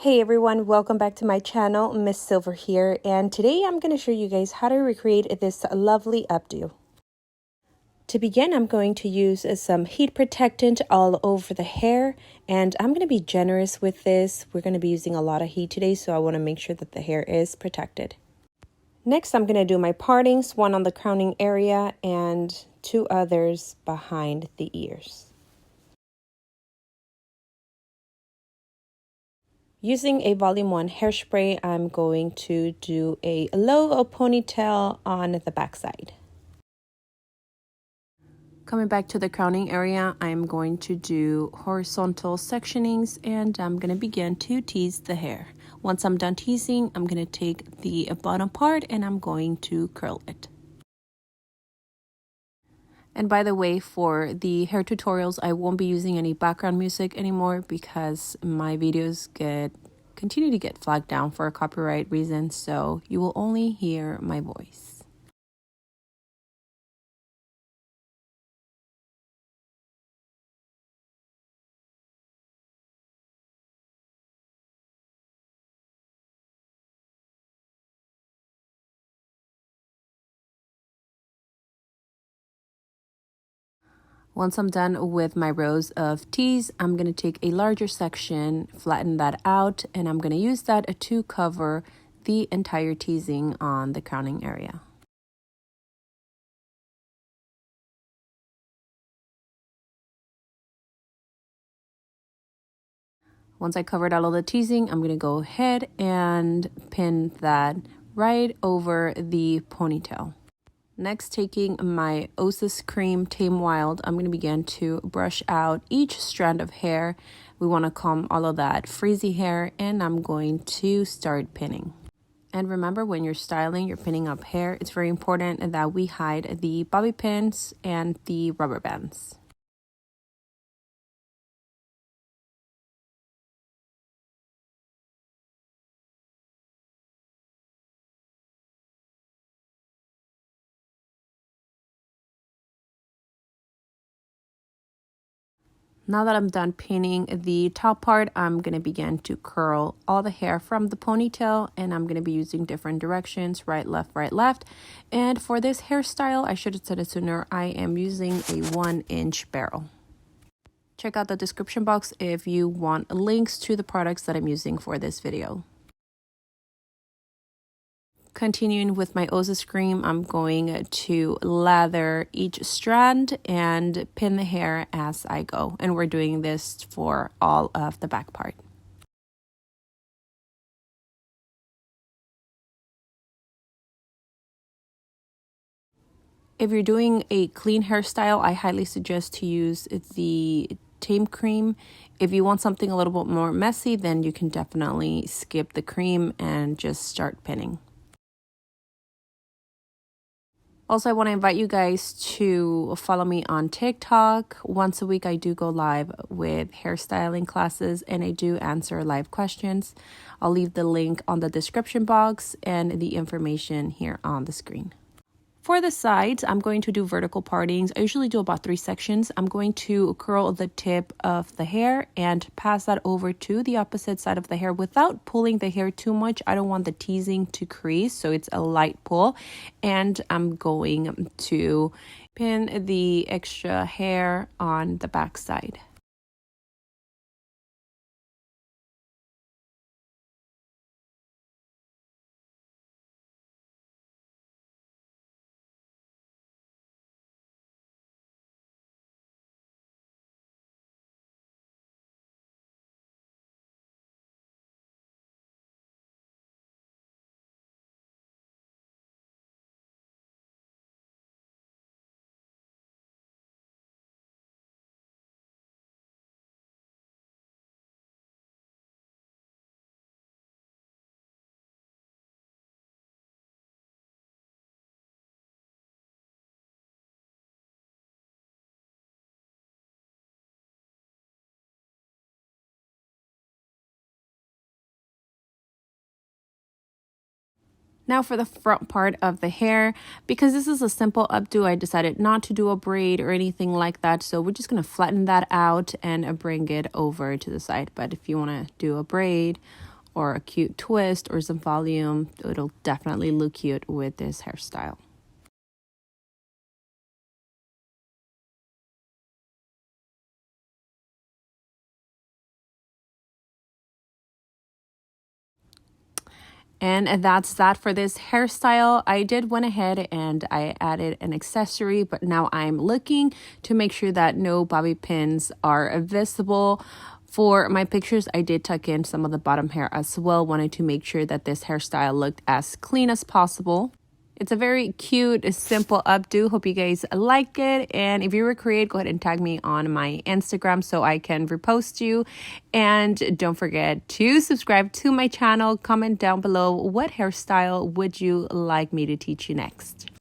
Hey everyone, welcome back to my channel. Miss Silver here, and today I'm going to show you guys how to recreate this lovely updo. To begin, I'm going to use some heat protectant all over the hair, and I'm going to be generous with this. We're going to be using a lot of heat today, so I want to make sure that the hair is protected. Next, I'm going to do my partings, one on the crowning area and two others behind the ears. Using a volume 1 hairspray, I'm going to do a low ponytail on the backside. Coming back to the crowning area, I'm going to do horizontal sectionings and I'm going to begin to tease the hair. Once I'm done teasing, I'm going to take the bottom part and I'm going to curl it. And by the way, for the hair tutorials, I won't be using any background music anymore because my videos continue to get flagged down for copyright reasons, so you will only hear my voice. Once I'm done with my rows of tees, I'm going to take a larger section, flatten that out, and I'm going to use that to cover the entire teasing on the crowning area. Once I covered all of the teasing, I'm going to go ahead and pin that right over the ponytail. Next, taking my Osis Cream Tame Wild, I'm going to begin to brush out each strand of hair. We want to comb all of that frizzy hair, and I'm going to start pinning. And remember, when you're styling, you're pinning up hair, it's very important that we hide the bobby pins and the rubber bands. Now that I'm done pinning the top part, I'm going to begin to curl all the hair from the ponytail, and I'm going to be using different directions, right, left. And for this hairstyle, I should have said it sooner, I am using a 1-inch barrel. Check out the description box if you want links to the products that I'm using for this video. Continuing with my Osis Cream, I'm going to lather each strand and pin the hair as I go. And we're doing this for all of the back part. If you're doing a clean hairstyle, I highly suggest to use the Tame Cream. If you want something a little bit more messy, then you can definitely skip the cream and just start pinning. Also, I want to invite you guys to follow me on TikTok. Once a week, I do go live with hairstyling classes and I do answer live questions. I'll leave the link on the description box and the information here on the screen. For the sides, I'm going to do vertical partings. I usually do about 3 sections. I'm going to curl the tip of the hair and pass that over to the opposite side of the hair without pulling the hair too much. I don't want the teasing to crease, so it's a light pull. And I'm going to pin the extra hair on the back side. Now for the front part of the hair, because this is a simple updo, I decided not to do a braid or anything like that. So we're just going to flatten that out and bring it over to the side. But if you want to do a braid or a cute twist or some volume, it'll definitely look cute with this hairstyle. And that's that for this hairstyle. I did went ahead and I added an accessory, but now I'm looking to make sure that no bobby pins are visible. For my pictures, I did tuck in some of the bottom hair as well. Wanted to make sure that this hairstyle looked as clean as possible. It's a very cute, simple updo. Hope you guys like it. And if you recreate, go ahead and tag me on my Instagram so I can repost you. And don't forget to subscribe to my channel. Comment down below what hairstyle would you like me to teach you next.